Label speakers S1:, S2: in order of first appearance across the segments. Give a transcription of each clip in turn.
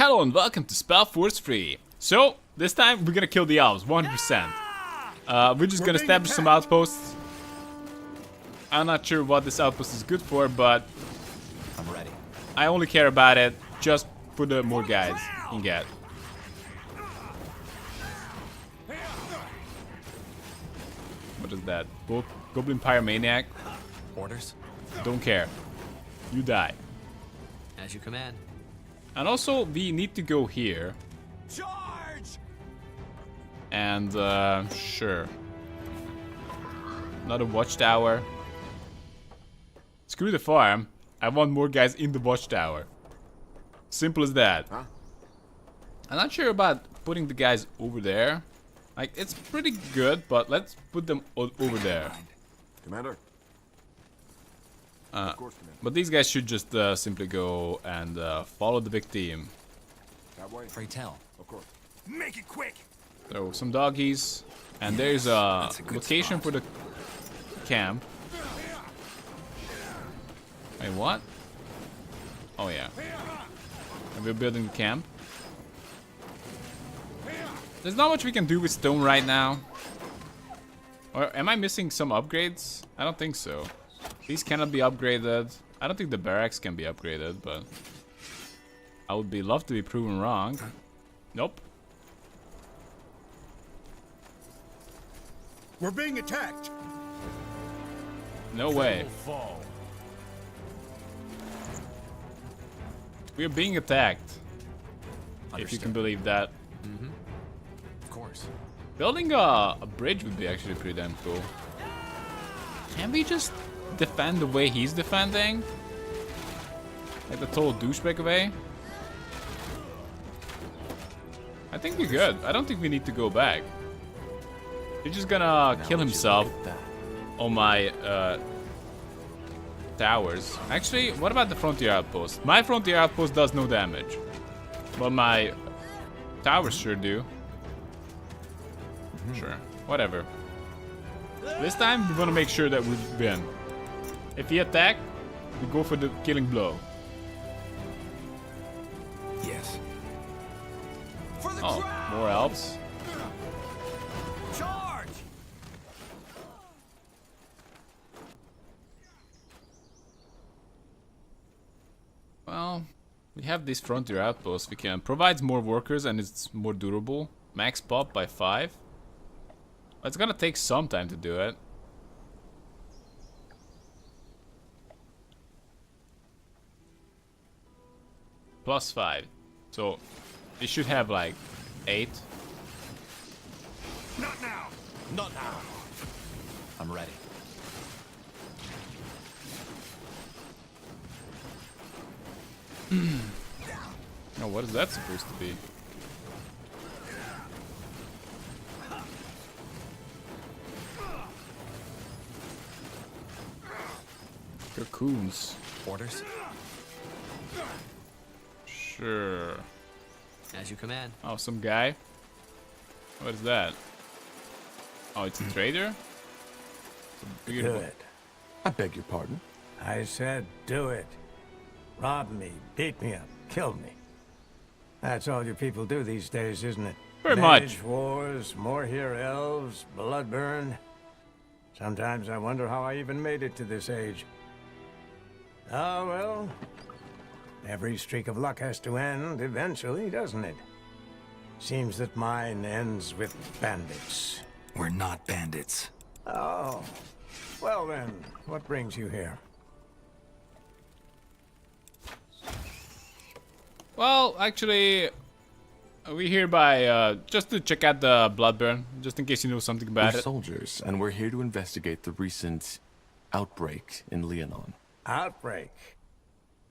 S1: Hello and welcome to Spellforce 3. So, this time we're gonna kill the elves, 100%. We're just gonna establish some outposts. I'm not sure what this outpost is good for, but
S2: I'm ready.
S1: I only care about it just for the more guys you can get. What is that? Goblin Pyromaniac?
S2: Orders?
S1: Don't care. You die.
S2: As you command.
S1: And also, we need to go here.
S2: Charge!
S1: And, sure. Another watchtower. Screw the farm. I want more guys in the watchtower. Simple as that.
S3: Huh?
S1: I'm not sure about putting the guys over there. Like, it's pretty good, but let's put them over there.
S3: Commander? Of course, Commander.
S1: But these guys should just simply go and follow the big team.
S3: That way?
S2: Pray tell.
S3: Of course.
S2: Make it quick!
S1: So, some doggies. And there's a location for the camp. Wait, what? Oh, yeah. And we're building the camp. There's not much we can do with stone right now. Or am I missing some upgrades? I don't think so. These cannot be upgraded. I don't think the barracks can be upgraded, but I would be love to be proven wrong. Nope.
S4: We're being attacked.
S1: No way. We're being attacked. If you can believe that.
S2: Of course.
S1: Building a bridge would be actually pretty damn cool. Can we just defend the way he's defending? Like the total douchebag way? I think we're good. I don't think we need to go back. He's just gonna kill himself on my towers. Actually, what about the frontier outpost? My frontier outpost does no damage. But my towers sure do. Sure, whatever. This time we want to make sure that we win. If he attack, we go for the killing blow.
S2: Yes.
S1: Oh, more elves.
S2: Charge!
S1: Well, we have this frontier outpost. We can provides more workers and it's more durable. Max pop by 5. It's gonna take some time to do it. Plus 5. So, it should have like 8.
S2: Not now! Not now! I'm ready.
S1: Oh, what is that supposed to be? Cocoons.
S2: Orders?
S1: Sure.
S2: As you command.
S1: Oh, some guy. What is that? Oh, it's a trader?
S5: Do it.
S3: I beg your pardon?
S5: I said do it. Rob me, beat me up, kill me. That's all you people do these days, isn't it?
S1: Very much.
S5: Mage Wars, more here elves, Bloodburn. Sometimes I wonder how I even made it to this age. Oh, well. Every streak of luck has to end eventually, doesn't it? Seems that mine ends with bandits.
S2: We're not bandits.
S5: Oh. Well then, what brings you here?
S1: Well, actually, we're here by, just to check out the Bloodburn, just in case you know something about
S6: We're
S1: it.
S6: soldiers, and we're here to investigate the recent outbreak in Leonon.
S5: Outbreak.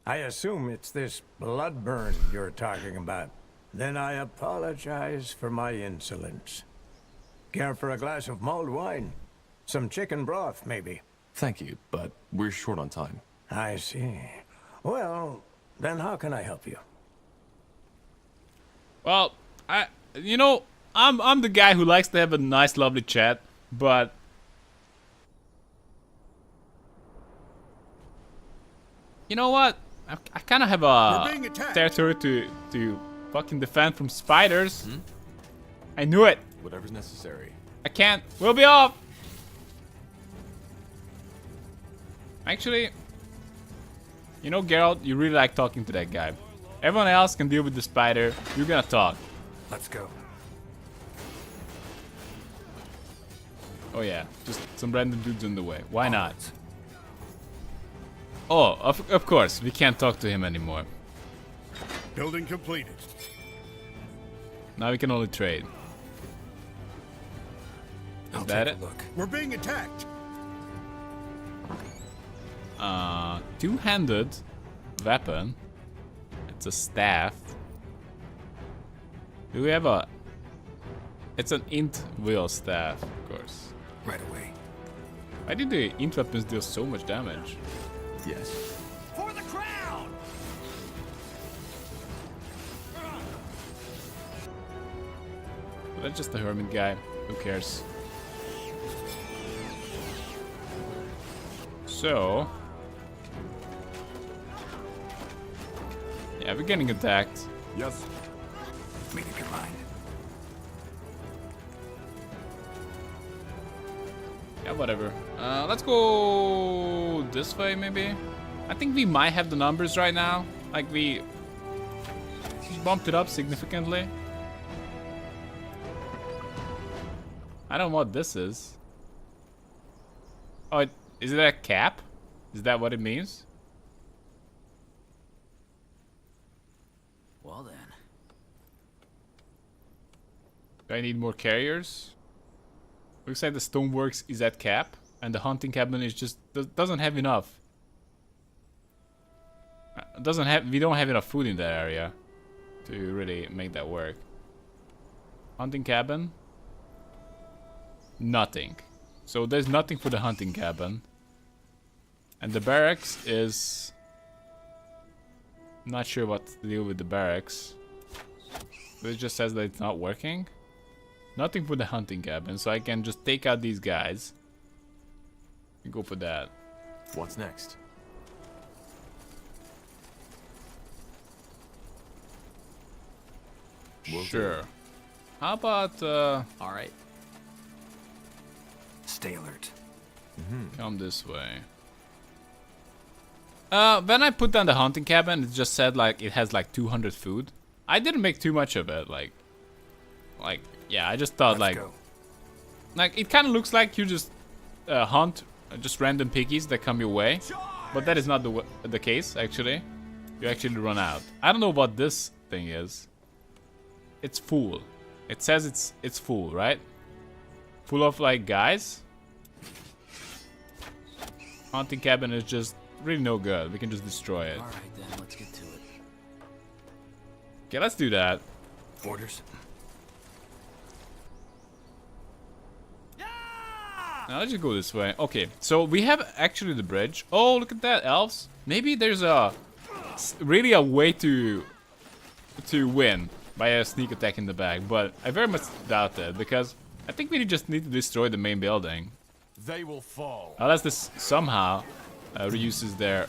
S5: I assume it's this Bloodburn you're talking about. Then I apologize for my insolence. Care for a glass of mulled wine? Some chicken broth, maybe?
S6: Thank you, but we're short on time.
S5: I see. Well, then how can I help you?
S1: Well, I'm the guy who likes to have a nice, lovely chat, but you know what? I kind of have a territory to fucking defend from spiders. I knew it.
S6: Whatever's necessary.
S1: I can't. We'll be off. Actually, you know, Geralt, you really like talking to that guy. Everyone else can deal with the spider. You're gonna talk.
S5: Let's go.
S1: Oh yeah, just some random dudes in the way. Why not? Oh, of course, we can't talk to him anymore.
S4: Building completed.
S1: Now we can only trade. Is that it?
S5: Look.
S4: We're being attacked.
S1: Two-handed weapon. It's a staff. Do we have a... It's an int wheel staff, of course.
S5: Right away.
S1: Why did the int weapons deal so much damage?
S6: Yes.
S2: For the crown!
S1: That's just a hermit guy. Who cares? So... Yeah, we're getting attacked.
S3: Yes.
S5: Make up your mind.
S1: Yeah, whatever. Let's go this way, maybe. I think we might have the numbers right now. Like, we bumped it up significantly. I don't know what this is. Oh, is it a cap? Is that what it means?
S2: Well then.
S1: Do I need more carriers? Looks like the stoneworks is at cap, and the hunting cabin is just doesn't have enough. We don't have enough food in that area to really make that work. Hunting cabin. Nothing. So there's nothing for the hunting cabin. And the barracks is... Not sure what to deal with the barracks. It just says that it's not working. Nothing for the hunting cabin, so I can just take out these guys. And go for that.
S6: What's next?
S1: Sure. How about
S2: All right.
S5: Stay alert.
S1: come this way? When I put down the hunting cabin, it just said like it has like 200 food. I didn't make too much of it, like yeah, I just thought
S5: Let's go.
S1: like it kind of looks like you just hunt just random piggies that come your way, but that is not the case actually. You actually run out. I don't know what this thing is. It's full. It says it's full, right? Full of like guys. Hunting cabin is just really no good. We can just destroy it.
S2: All right then, let's get to it.
S1: Okay, let's do that.
S5: Orders.
S1: Now let's just go this way. Okay, so we have actually the bridge. Oh, look at that, elves. Maybe there's really a way to win by a sneak attack in the back, but I very much doubt it because I think we just need to destroy the main building.
S6: They will fall.
S1: Unless this somehow reuses their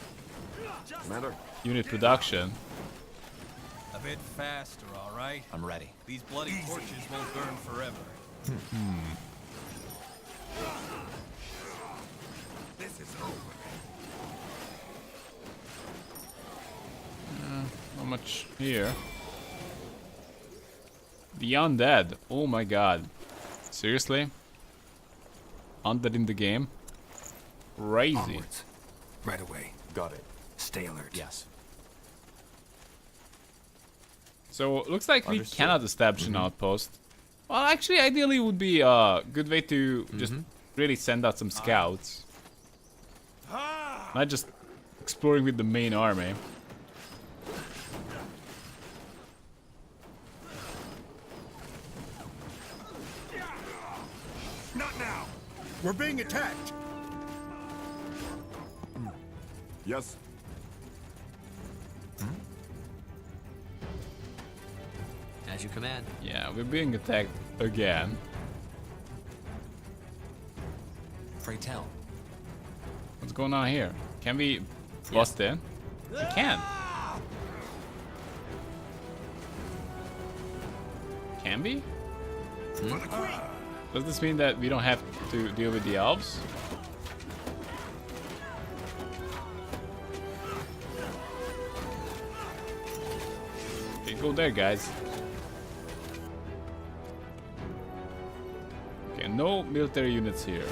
S3: Commander.
S1: unit production.
S7: A bit faster, all right?
S2: I'm ready.
S7: These bloody torches won't burn forever.
S3: This is over.
S1: Not much here. The undead. Oh my god. Seriously? Undead in the game? Crazy.
S5: Onwards. Right away.
S6: Got it.
S5: Stay alert.
S2: Yes.
S1: So looks like we
S6: Understood.
S1: cannot establish an outpost. Well, actually, ideally would be a good way to just really send out some scouts. Not just exploring with the main army.
S4: Not now. We're being attacked.
S3: Yes.
S2: As you command.
S1: Yeah, we're being attacked again.
S2: Pray tell.
S1: What's going on here? Can we bust in? We can. Can we? Does this mean that we don't have to deal with the elves? Okay, go there, guys. Okay, no military units here.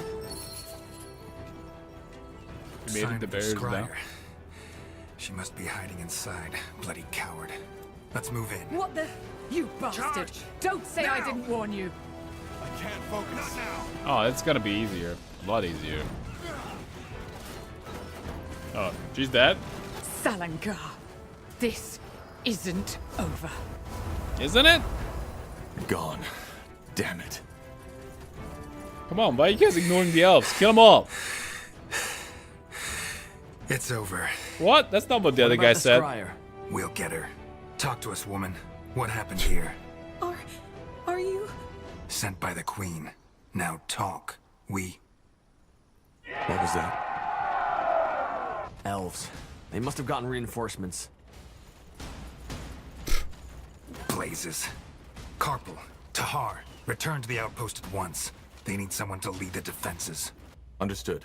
S1: We made it, the barriers down.
S8: She must be hiding inside. Bloody coward. Let's move in.
S9: What the? You bastard! Don't say I didn't warn you.
S3: I can't focus.
S1: Oh, it's gonna be easier. A lot easier. Oh, she's dead?
S9: Salangar, this isn't over.
S1: Isn't it?
S6: Gone. Damn it.
S1: Come on, why are you guys ignoring the elves? Kill them all!
S8: It's over.
S1: What? That's not what the other guy said.
S8: We'll get her. Talk to us, woman. What happened here?
S9: Are you?
S8: Sent by the Queen. Now talk.
S6: What was that?
S10: Elves. They must have gotten reinforcements.
S8: Blazes. Carpal, Tahar, return to the outpost at once. They need someone to lead the defenses.
S6: Understood.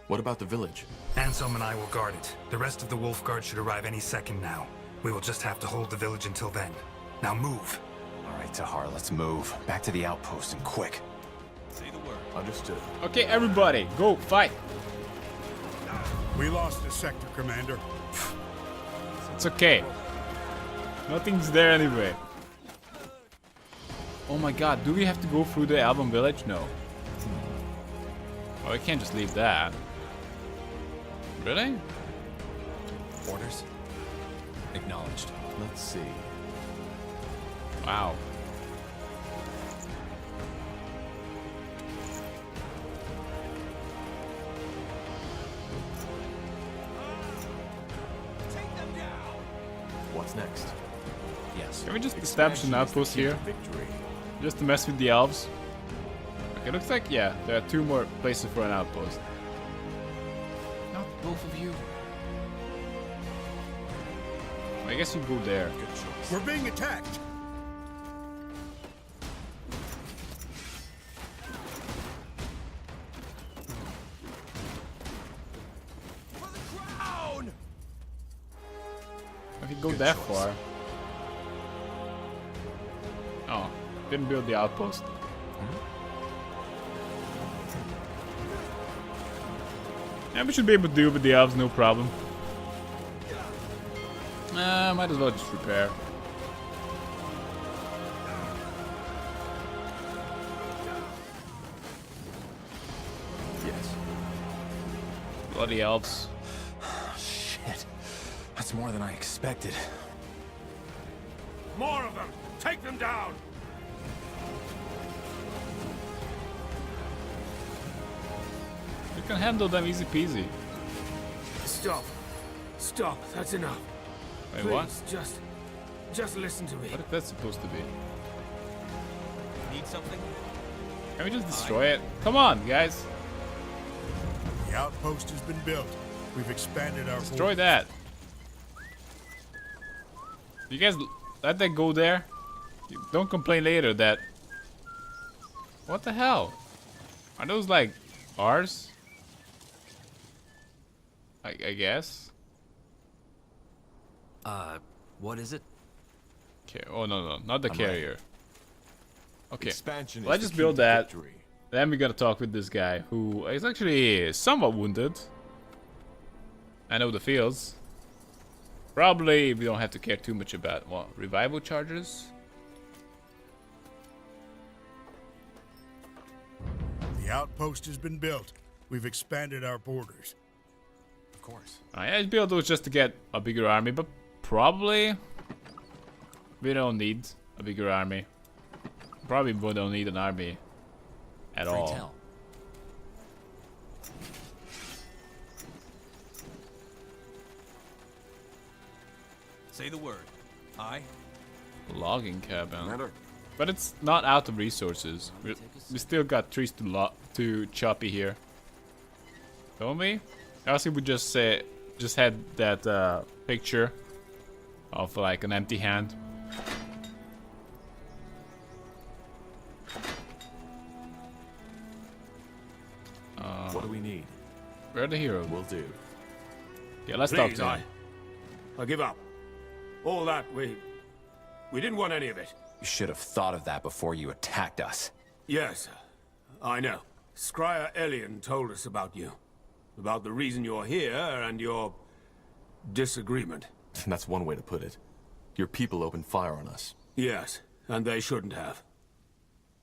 S6: What about the village?
S8: Anselm and I will guard it. The rest of the Wolf Guard should arrive any second now. We will just have to hold the village until then. Now move.
S2: All right, Tahar, let's move. Back to the outpost and quick.
S7: Say the word.
S6: Understood.
S1: Okay, everybody, go fight.
S4: We lost a sector, Commander.
S1: It's okay. Nothing's there anyway. Oh my god, do we have to go through the Alban village? No. Oh, I can't just leave that. Really?
S2: Orders? Acknowledged.
S6: Let's see.
S1: Wow.
S6: What's next?
S2: Yes.
S1: Can we just establish an outpost here?
S6: Victory.
S1: Just to mess with the elves? Okay, looks like, yeah, there are 2 more places for an outpost. Not both of you. I guess you go there.
S6: Good choice.
S4: We're being attacked.
S1: If you go that far. Oh, didn't build the outpost. Yeah, we should be able to deal with the elves, no problem. Might as well just repair.
S6: Yes.
S1: Bloody elves.
S2: Shit. That's more than I expected.
S4: More of them. Take them down.
S1: You can handle them easy peasy.
S11: Stop. Stop. That's enough.
S1: Wait,
S11: Please,
S1: what?
S11: just listen to me.
S1: What is that supposed to be?
S7: Need something?
S1: Can we just destroy it? Come on, guys.
S4: The outpost has been built. We've expanded our
S1: Destroy that. You guys let that go there? Don't complain later that... What the hell? Are those like ours? I guess.
S10: What is it?
S1: Okay. Oh no, not the carrier. Okay.
S6: Expansion
S1: Let's
S6: is
S1: just
S6: the key
S1: build
S6: to
S1: that.
S6: victory.
S1: Then we gotta talk with this guy who is actually somewhat wounded. I know the feels. Probably we don't have to care too much about what revival charges.
S4: The outpost has been built. We've expanded our borders.
S2: Of course.
S1: I built those just to get a bigger army, but probably we don't need a bigger army. Probably we don't need an army at all.
S2: Tell.
S7: Say the word. I.
S1: Logging cabin.
S3: Commander,
S1: But it's not out of resources. We still got trees to choppy here. Don't we? Else we just had that picture of like an empty hand.
S6: need.
S1: We're the hero.
S6: Will do.
S1: Yeah, let's talk
S11: Please,
S1: to him.
S11: I give up. All that, we didn't want any of it.
S2: You should have thought of that before you attacked us.
S11: Yes, I know. Scryer Elian told us about you. About the reason you're here and your disagreement.
S6: That's one way to put it. Your people opened fire on us.
S11: Yes, and they shouldn't have.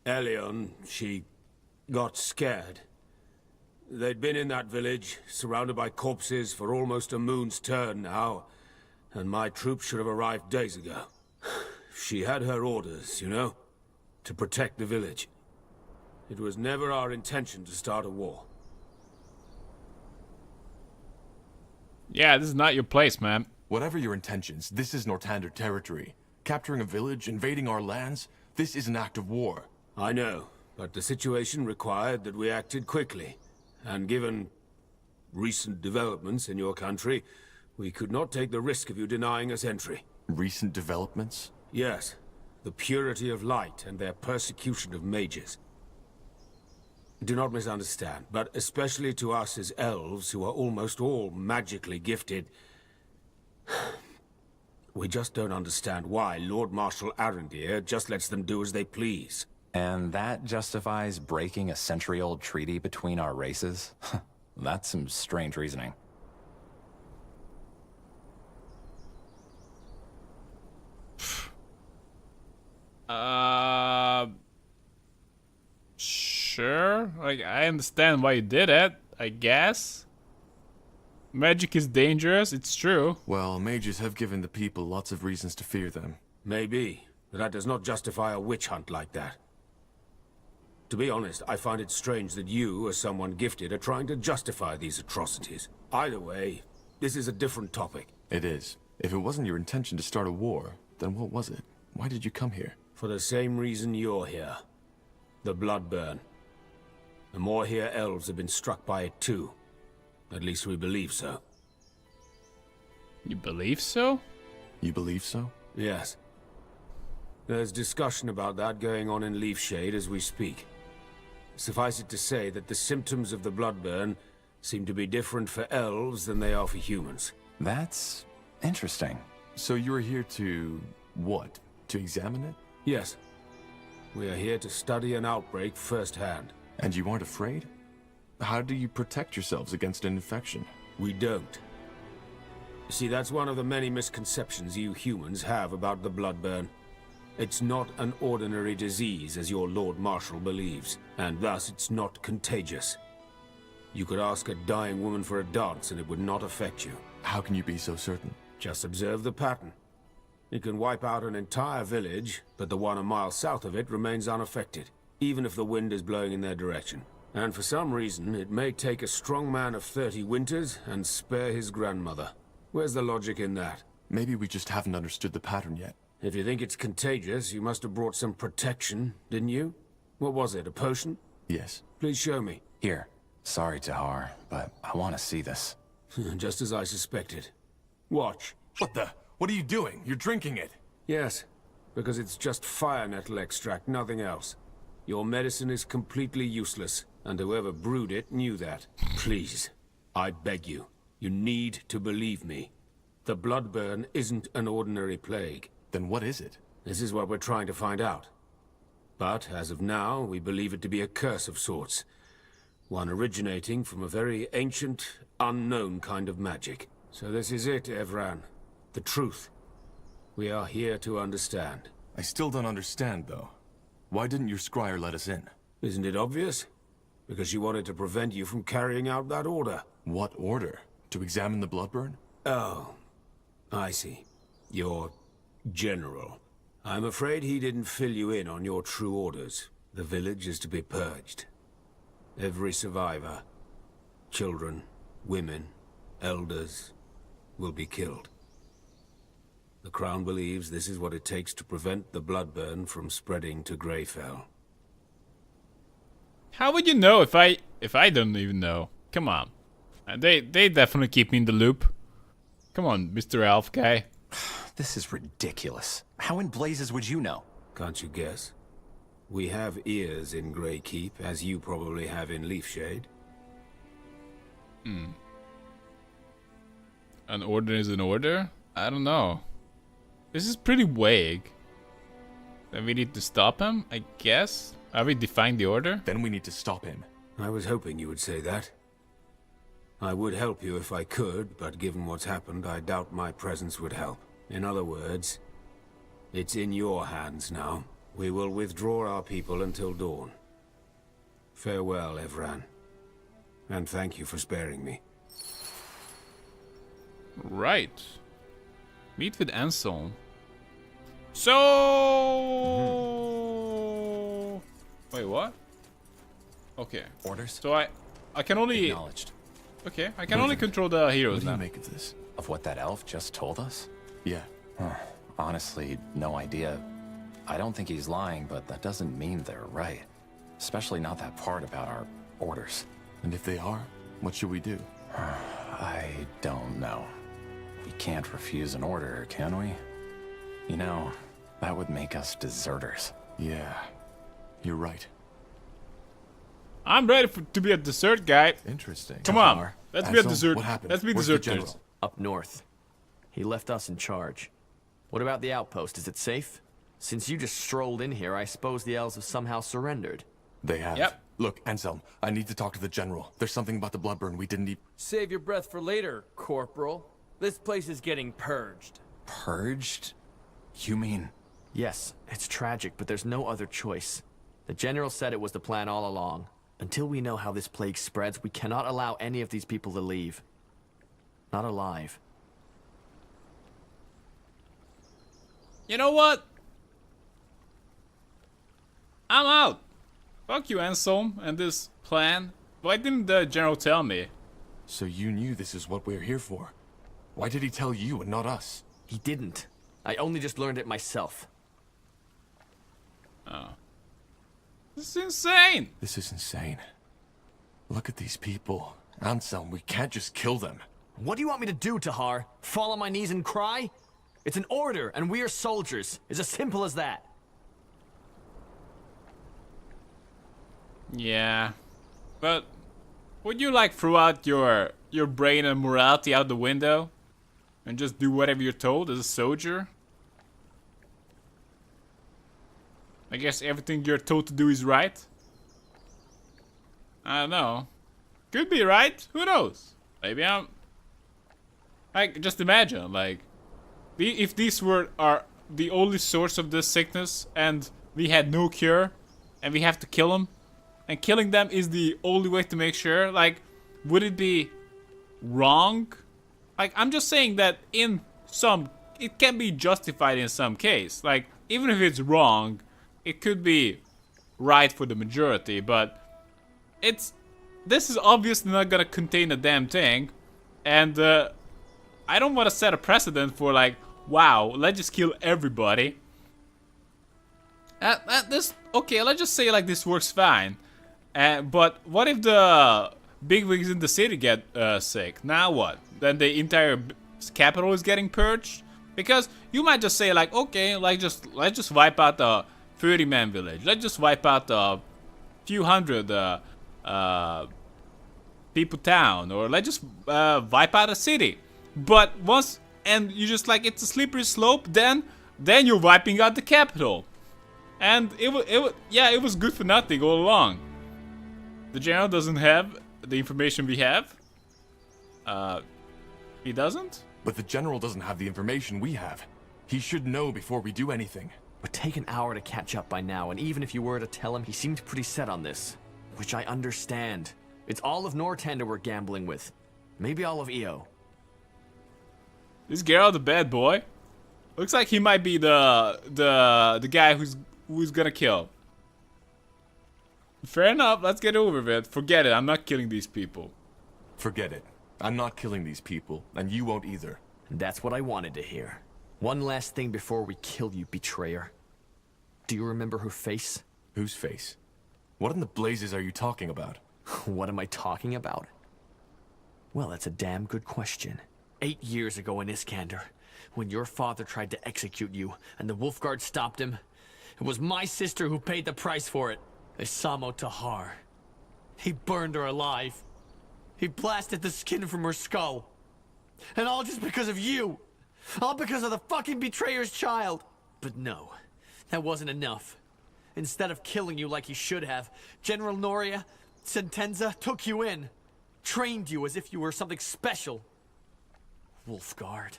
S11: Elion, she got scared. They'd been in that village, surrounded by corpses for almost a moon's turn now, and my troops should have arrived days ago. She had her orders, you know, to protect the village. It was never our intention to start a war.
S1: Yeah, this is not your place, man.
S6: Whatever your intentions, this is Northander territory. Capturing a village, invading our lands, this is an act of war.
S11: I know, but the situation required that we acted quickly. And given recent developments in your country, we could not take the risk of you denying us entry.
S6: Recent developments?
S11: Yes, the purity of light and their persecution of mages. Do not misunderstand, but especially to us as elves, who are almost all magically gifted, we just don't understand why Lord Marshal Aonir just lets them do as they please.
S2: And that justifies breaking a century-old treaty between our races? That's some strange reasoning.
S1: Sure. Like, I understand why you did it, I guess. Magic is dangerous, it's true.
S6: Well, mages have given the people lots of reasons to fear them.
S11: Maybe, but that does not justify a witch hunt like that. To be honest, I find it strange that you, as someone gifted, are trying to justify these atrocities. Either way, this is a different topic.
S6: It is. If it wasn't your intention to start a war, then what was it? Why did you come here?
S11: For the same reason you're here. The Bloodburn. The more here elves have been struck by it too. At least we believe so.
S1: You believe so?
S6: You believe so?
S11: Yes. There's discussion about that going on in Leafshade as we speak. Suffice it to say that the symptoms of the Bloodburn seem to be different for elves than they are for humans.
S2: That's interesting.
S6: So you're here to... what? To examine it?
S11: Yes. We are here to study an outbreak firsthand.
S6: And you aren't afraid? How do you protect yourselves against an infection?
S11: We don't. You see, that's one of the many misconceptions you humans have about the Bloodburn. It's not an ordinary disease, as your Lord Marshal believes, and thus it's not contagious. You could ask a dying woman for a dance and it would not affect you.
S6: How can you be so certain?
S11: Just observe the pattern. It can wipe out an entire village, but the one a mile south of it remains unaffected, even if the wind is blowing in their direction. And for some reason, it may take a strong man of 30 winters and spare his grandmother. Where's the logic in that?
S6: Maybe we just haven't understood the pattern yet.
S11: If you think it's contagious, you must have brought some protection, didn't you? What was it, a potion?
S6: Yes.
S11: Please show me.
S2: Here. Sorry, Tahar, but I want to see this.
S11: Just as I suspected. Watch.
S6: What the? What are you doing? You're drinking it.
S11: Yes, because it's just fire nettle extract, nothing else. Your medicine is completely useless, and whoever brewed it knew that. Please, I beg you, you need to believe me. The Bloodburn isn't an ordinary plague.
S6: Then what is it?
S11: This is what we're trying to find out. But, as of now, we believe it to be a curse of sorts. One originating from a very ancient, unknown kind of magic. So this is it, Evran. The truth. We are here to understand.
S6: I still don't understand, though. Why didn't your scryer let us in?
S11: Isn't it obvious? Because she wanted to prevent you from carrying out that order.
S6: What order? To examine the Bloodburn?
S11: Oh, I see. Your general. I'm afraid he didn't fill you in on your true orders. The village is to be purged. Every survivor, children, women, elders, will be killed. The Crown believes this is what it takes to prevent the Bloodburn from spreading to Greyfell.
S1: How would you know if I don't even know? Come on. They definitely keep me in the loop. Come on, Mr. Elf guy.
S2: This is ridiculous. How in blazes would you know?
S11: Can't you guess? We have ears in Greykeep, as you probably have in Leafshade.
S1: An order is an order? I don't know. This is pretty vague. Then we need to stop him, I guess? Are we defying the order?
S6: Then we need to stop him.
S11: I was hoping you would say that. I would help you if I could, but given what's happened, I doubt my presence would help. In other words, it's in your hands now. We will withdraw our people until dawn. Farewell, Evran. And thank you for sparing me.
S1: Right. Meet with Anselm. So... Wait, what? Okay.
S2: Orders?
S1: So I can only...
S2: Acknowledged.
S1: Okay, I can only control the heroes
S6: What do
S1: now.
S6: you make of this?
S2: Of what that elf just told us?
S6: Yeah.
S2: Honestly, no idea. I don't think he's lying, but that doesn't mean they're right. Especially not that part about our orders.
S6: And if they are, what should we do?
S2: I don't know. We can't refuse an order, can we? You know, that would make us deserters.
S6: Yeah, you're right.
S1: I'm ready to be a dessert guy.
S6: Interesting.
S1: Come on, let's be a dessert.
S6: What happened?
S1: Let's be
S6: Where's the
S1: deserters.
S6: general?
S10: Up north. He left us in charge. What about the outpost? Is it safe? Since you just strolled in here, I suppose the elves have somehow surrendered.
S6: They have.
S1: Yep.
S6: Look, Anselm, I need to talk to the general. There's something about the Bloodburn we didn't even...
S12: Save your breath for later, Corporal. This place is getting purged.
S2: Purged? You mean...
S10: Yes, it's tragic, but there's no other choice. The general said it was the plan all along. Until we know how this plague spreads, we cannot allow any of these people to leave. Not alive.
S1: You know what? I'm out. Fuck you, Anselm, and this plan. Why didn't the general tell me?
S6: So you knew this is what we're here for. Why did he tell you and not us?
S10: He didn't. I only just learned it myself.
S1: Oh. This is insane.
S6: This is insane. Look at these people. Anselm, we can't just kill them.
S10: What do you want me to do, Tahar? Fall on my knees and cry? It's an order, and we are soldiers. It's as simple as that.
S1: Yeah. But would you like throw out your brain and morality out the window? And just do whatever you're told as a soldier? I guess everything you're told to do is right? I don't know. Could be right. Who knows? Maybe I'm... Like, just imagine, like... If these are the only source of this sickness, and we had no cure, and we have to kill them, and killing them is the only way to make sure, like, would it be wrong? Like, I'm just saying that in some... It can be justified in some case. Like, even if it's wrong, it could be right for the majority, but... This is obviously not gonna contain a damn thing, and I don't want to set a precedent for like, wow, let's just kill everybody. Okay, let's just say like this works fine, but what if the bigwigs in the city get sick? Now what? Then the entire capital is getting purged? Because you might just say like, okay, let's just wipe out the 30-man village. Let's just wipe out a few hundred people town, or let's just wipe out a city. But once, and you just like, it's a slippery slope, then you're wiping out the capital. And it was good for nothing all along. The general doesn't have the information we have. He doesn't?
S6: But the general doesn't have the information we have. He should know before we do anything.
S10: Would take an hour to catch up by now, and even if you were to tell him, he seemed pretty set on this. Which I understand. It's all of Northander we're gambling with. Maybe all of EO.
S1: This Geralt, the bad boy, looks like he might be the guy who's gonna kill. Fair enough, let's get over it. Forget it, I'm not killing these people.
S6: Forget it. I'm not killing these people, and you won't either.
S10: That's what I wanted to hear. One last thing before we kill you, betrayer. Do you remember her face?
S6: Whose face? What in the blazes are you talking about?
S10: What am I talking about? Well, that's a damn good question. 8 years ago in Iskander, when your father tried to execute you, and the Wolfguard stopped him, it was my sister who paid the price for it. Isamo Tahar. He burned her alive. He blasted the skin from her skull. And all just because of you. All because of the fucking betrayer's child. But no, that wasn't enough. Instead of killing you like he should have, General Noria Sentenza took you in. Trained you as if you were something special. Wolfguard.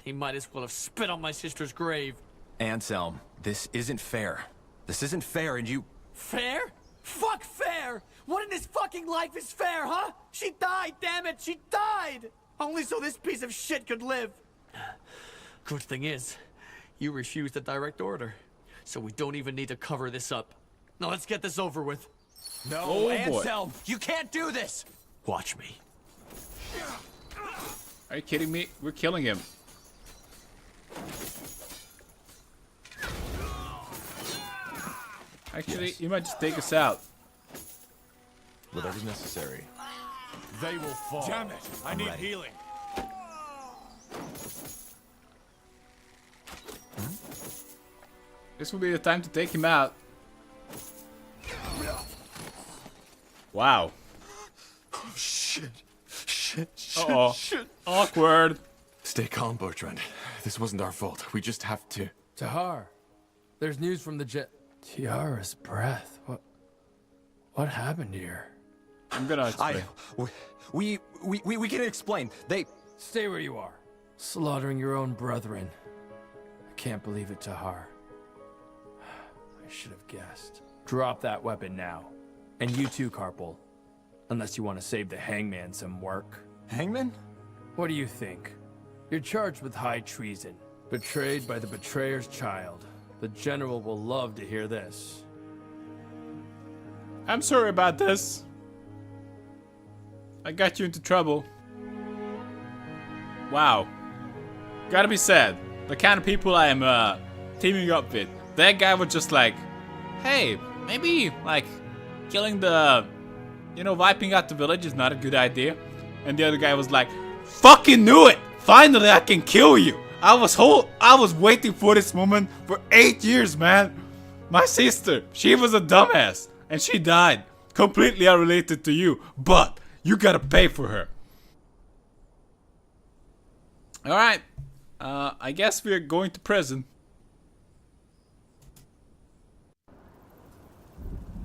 S10: He might as well have spit on my sister's grave.
S2: Anselm, this isn't fair. This isn't fair, and you...
S10: Fair? Fuck fair! What in this fucking life is fair, huh? She died, damn it! She died! Only so this piece of shit could live. Good thing is, you refused a direct order. So we don't even need to cover this up. Now let's get this over with.
S7: No,
S1: Oh,
S7: Anselm, you can't do this!
S10: Watch me.
S1: Are you kidding me? We're killing him. Actually, you might just take us out.
S6: Whatever's necessary.
S3: They will fall.
S7: Damn it, I need
S3: ready.
S7: healing.
S1: This will be the time to take him out. Wow.
S6: Oh, shit. Shit.
S1: Uh-oh. Awkward.
S6: Stay calm, Bertrand. This wasn't our fault. We just have to...
S12: Tahar, there's news from the jet. Tiara's breath. What happened here?
S1: I'm gonna explain.
S2: We can explain. They...
S12: Stay where you are. Slaughtering your own brethren. I can't believe it, Tahar. I should have guessed. Drop that weapon now. And you too, Carpal. Unless you want to save the hangman some work.
S2: Hangman?
S12: What do you think? You're charged with high treason. Betrayed by the betrayer's child. The general will love to hear this.
S1: I'm sorry about this. I got you into trouble. Wow. Gotta be said, the kind of people I am teaming up with. That guy was just like, hey, maybe like killing the, you know, wiping out the village is not a good idea. And the other guy was like, fucking knew it! Finally I can kill you! I was waiting for this moment for 8 years, man. My sister, she was a dumbass. And she died. Completely unrelated to you. But you gotta pay for her. Alright. I guess we're going to prison.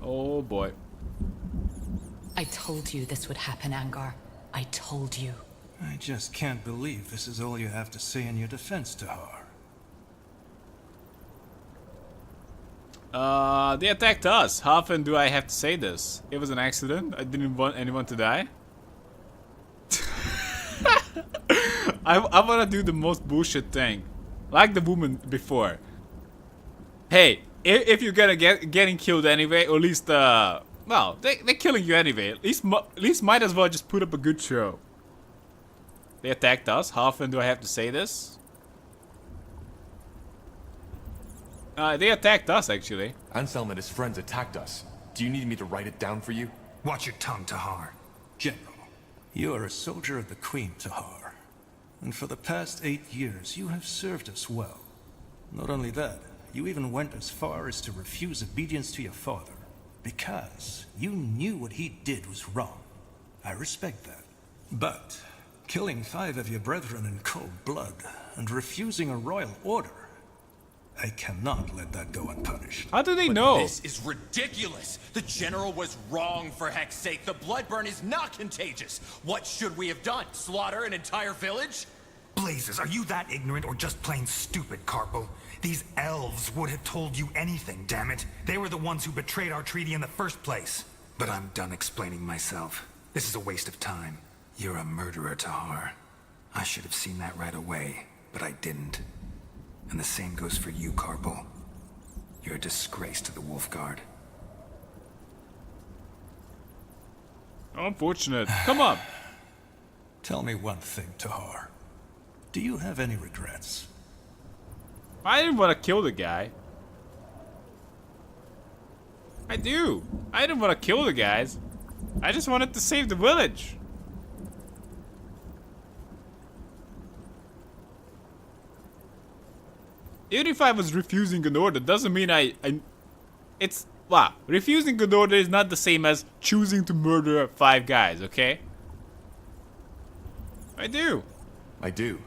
S1: Oh boy.
S13: I told you this would happen, Angar. I told you.
S14: I just can't believe this is all you have to say in your defense, Tahar.
S1: They attacked us. How often do I have to say this? It was an accident. I didn't want anyone to die. I wanna do the most bullshit thing. Like the woman before. Hey, if you're gonna getting killed anyway, or at least, well, they're killing you anyway. At least might as well just put up a good show. They attacked us. How often do I have to say this? They attacked us, actually.
S6: Anselm and his friends attacked us. Do you need me to write it down for you?
S8: Watch your tongue, Tahar.
S14: General, you are a soldier of the Queen, Tahar. And for the past 8 years, you have served us well. Not only that, you even went as far as to refuse obedience to your father. Because you knew what he did was wrong. I respect that. But killing 5 of your brethren in cold blood and refusing a royal order, I cannot let that go unpunished.
S1: How do they know?
S7: This is ridiculous. The general was wrong, for heck's sake. The Bloodburn is not contagious. What should we have done? Slaughter an entire village?
S8: Blazes, are you that ignorant or just plain stupid, Carpal? These elves would have told you anything, damn it. They were the ones who betrayed our treaty in the first place. But I'm done explaining myself. This is a waste of time. You're a murderer, Tahar. I should have seen that right away, but I didn't. And the same goes for you, Carpal. You're a disgrace to the Wolfguard.
S1: Unfortunate. Come on.
S14: Tell me one thing, Tahar. Do you have any regrets?
S1: I didn't want to kill the guy. I do. I didn't want to kill the guys. I just wanted to save the village. Even if I was refusing an order, doesn't mean wow, refusing an order is not the same as choosing to murder 5 guys, okay? I do.
S6: I do.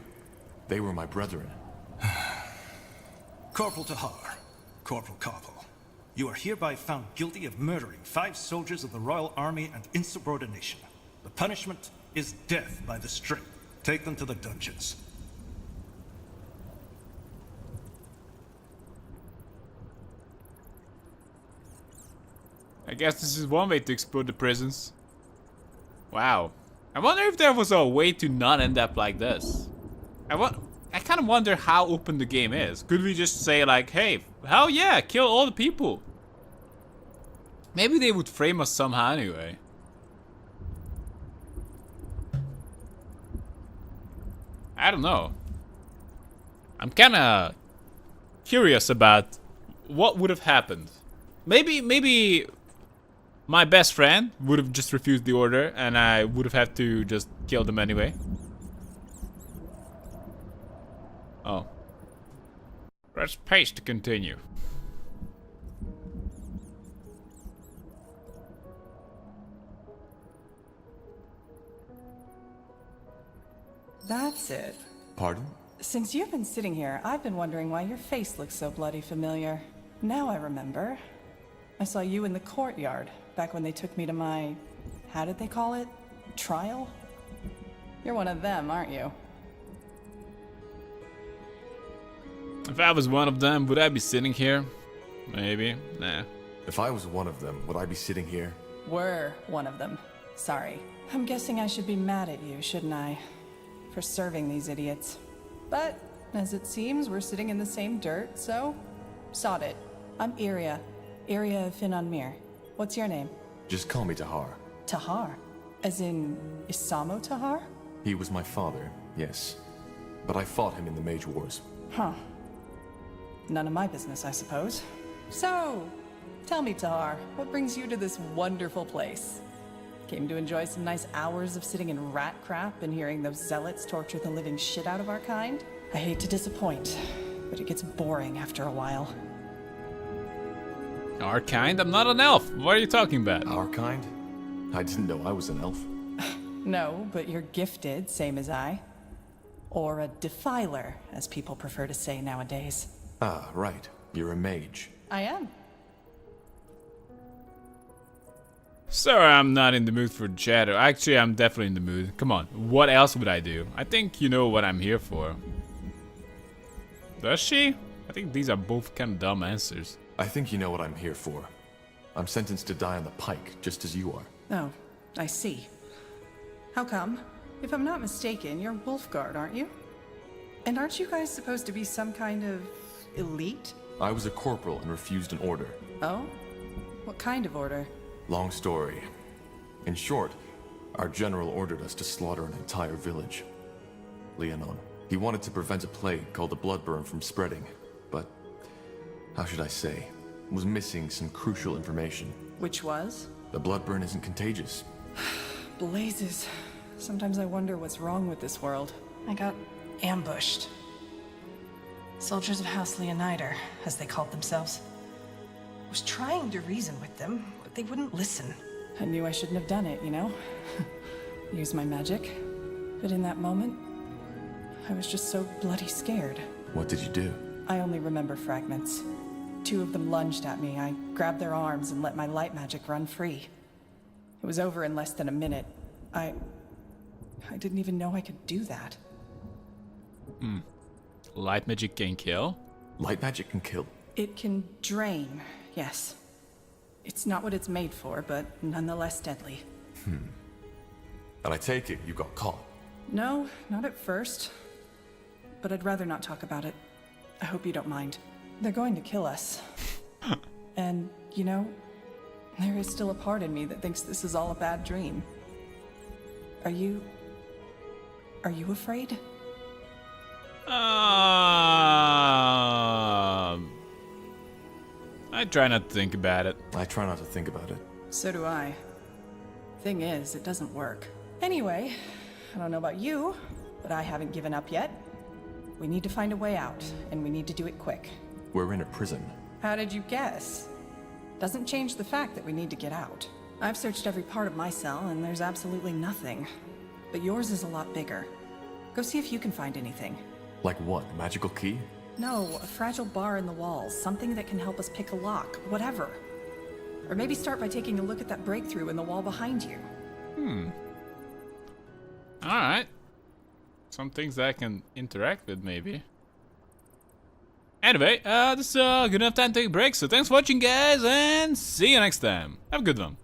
S6: They were my brethren.
S14: Corporal Tahar, Corporal Koppel, you are hereby found guilty of murdering 5 soldiers of the Royal Army and insubordination. The punishment is death by the string. Take them to the dungeons.
S1: I guess this is one way to explode the prisons. Wow. I wonder if there was a way to not end up like this. I kind of wonder how open the game is. Could we just say like, hey, hell yeah, kill all the people? Maybe they would frame us somehow anyway. I don't know. I'm kind of curious about what would have happened. Maybe my best friend would have just refused the order and I would have had to just kill them anyway. Oh. Press paste to continue.
S15: That's it.
S6: Pardon?
S15: Since you've been sitting here, I've been wondering why your face looks so bloody familiar. Now I remember. I saw you in the courtyard, back when they took me to my... how did they call it? Trial? You're one of them, aren't you?
S1: If I was one of them, would I be sitting here? Maybe. Nah.
S6: If I was one of them, would I be sitting here?
S15: Were one of them. Sorry. I'm guessing I should be mad at you, shouldn't I? For serving these idiots. But, as it seems, we're sitting in the same dirt, so... sod it. I'm Iria. Iria of Finnanmir. What's your name?
S6: Just call me Tahar.
S15: Tahar? As in... Isamo Tahar?
S6: He was my father, yes. But I fought him in the Mage Wars.
S15: Huh. None of my business, I suppose. So, tell me, Tahar, what brings you to this wonderful place? Came to enjoy some nice hours of sitting in rat crap and hearing those zealots torture the living shit out of our kind? I hate to disappoint, but it gets boring after a while.
S1: Our kind? I'm not an elf. What are you talking about?
S6: Our kind? I didn't know I was an elf.
S15: No, but you're gifted, same as I. Or a defiler, as people prefer to say nowadays.
S6: Ah, right. You're a mage.
S15: I am.
S1: Sorry, I'm not in the mood for chatter. Actually, I'm definitely in the mood. Come on, what else would I do? I think you know what I'm here for. Does she? I think these are both kind of dumb answers.
S6: I think you know what I'm here for. I'm sentenced to die on the pike, just as you are.
S15: Oh, I see. How come? If I'm not mistaken, you're Wolfguard, aren't you? And aren't you guys supposed to be some kind of elite?
S6: I was a corporal and refused an order.
S15: Oh? What kind of order?
S6: Long story. In short, our general ordered us to slaughter an entire village. Leonon. He wanted to prevent a plague called the Bloodburn from spreading, but, how should I say, was missing some crucial information.
S15: Which was?
S6: The Bloodburn isn't contagious.
S15: Blazes. Sometimes I wonder what's wrong with this world. I got ambushed. Soldiers of House Leonider, as they called themselves. I was trying to reason with them, but they wouldn't listen. I knew I shouldn't have done it, you know? Use my magic. But in that moment, I was just so bloody scared.
S6: What did you do?
S15: I only remember fragments. 2 of them lunged at me. I grabbed their arms and let my light magic run free. It was over in less than a minute. I didn't even know I could do that.
S1: Light magic can kill?
S6: Light magic can kill?
S15: It can drain, yes. It's not what it's made for, but nonetheless deadly.
S6: And I take it you got caught.
S15: No, not at first. But I'd rather not talk about it. I hope you don't mind. They're going to kill us. And, you know, there is still a part in me that thinks this is all a bad dream. Are you afraid?
S1: I try not to think about it.
S6: I try not to think about it.
S15: So do I. Thing is, it doesn't work. Anyway, I don't know about you, but I haven't given up yet. We need to find a way out, and we need to do it quick.
S6: We're in a prison.
S15: How did you guess? Doesn't change the fact that we need to get out. I've searched every part of my cell, and there's absolutely nothing. But yours is a lot bigger. Go see if you can find anything.
S6: Like what? A magical key?
S15: No, a fragile bar in the walls. Something that can help us pick a lock. Whatever. Or maybe start by taking a look at that breakthrough in the wall behind you.
S1: Alright. Some things that I can interact with, maybe. Anyway, this is a good enough time to take a break, so thanks for watching, guys, and see you next time. Have a good one.